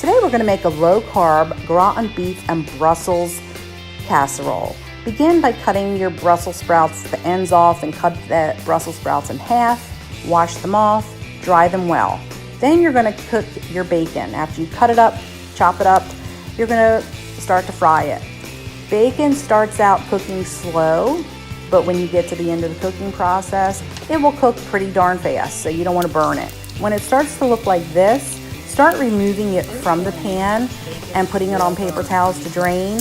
Today we're going to make a low-carb gratin beef and Brussels casserole. Begin by cutting your Brussels sprouts, the ends off, and cut the Brussels sprouts in half. Wash them off, dry them well. Then you're going to cook your bacon. After you cut it up, chop it up, you're going to start to fry it. Bacon starts out cooking slow, but when you get to the end of the cooking process, it will cook pretty darn fast, so you don't want to burn it. When it starts to look like this, start removing it from the pan and putting it on paper towels to drain.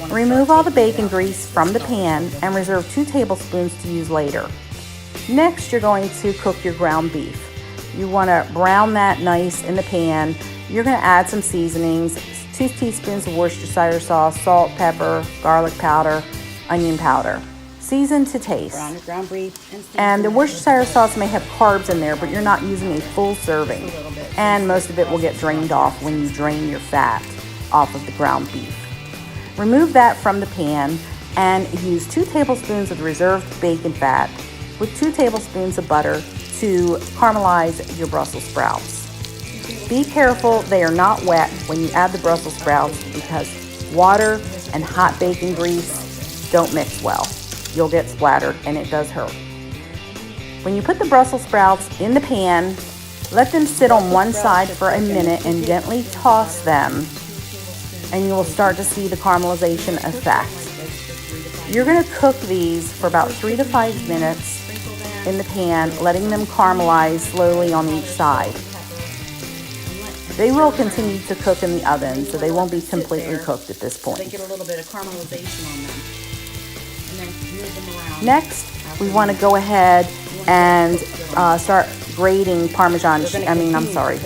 Remove all the bacon grease from the pan and reserve 2 tablespoons to use later. Next, you're going to cook your ground beef. You want to brown that nice in the pan. You're going to add some seasonings, 2 teaspoons of Worcestershire sauce, salt, pepper, garlic powder, onion powder. Season to taste. Ground beef. And the Worcestershire sauce may have carbs in there, but you're not using a full serving. And most of it will get drained off when you drain your fat off of the ground beef. Remove that from the pan and use 2 tablespoons of the reserved bacon fat with 2 tablespoons of butter to caramelize your Brussels sprouts. Be careful they are not wet when you add the Brussels sprouts because water and hot bacon grease don't mix well. You'll get splattered and it does hurt. When you put the Brussels sprouts in the pan, let them sit on one side for a minute and gently toss them, and you will start to see the caramelization effect. You're going to cook these for about 3 to 5 minutes in the pan, letting them caramelize slowly on each side. They will continue to cook in the oven, so they won't be completely cooked at this point. They get a little bit of caramelization on them. And then move them around. Next, we want to go ahead and start grating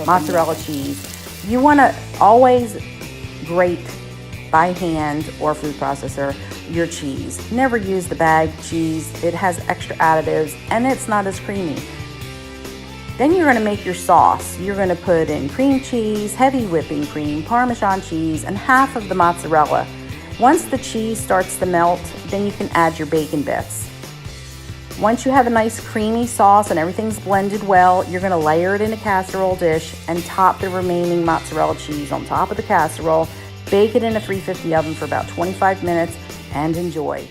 mozzarella cheese. You want to always grate by hand or food processor your cheese. Never use the bag cheese. It has extra additives and it's not as creamy. Then you're going to make your sauce. You're going to put in cream cheese, heavy whipping cream, Parmesan cheese, and half of the mozzarella. Once the cheese starts to melt, then you can add your bacon bits. Once you have a nice creamy sauce and everything's blended well, you're going to layer it in a casserole dish and top the remaining mozzarella cheese on top of the casserole. Bake it in a 350 oven for about 25 minutes and enjoy.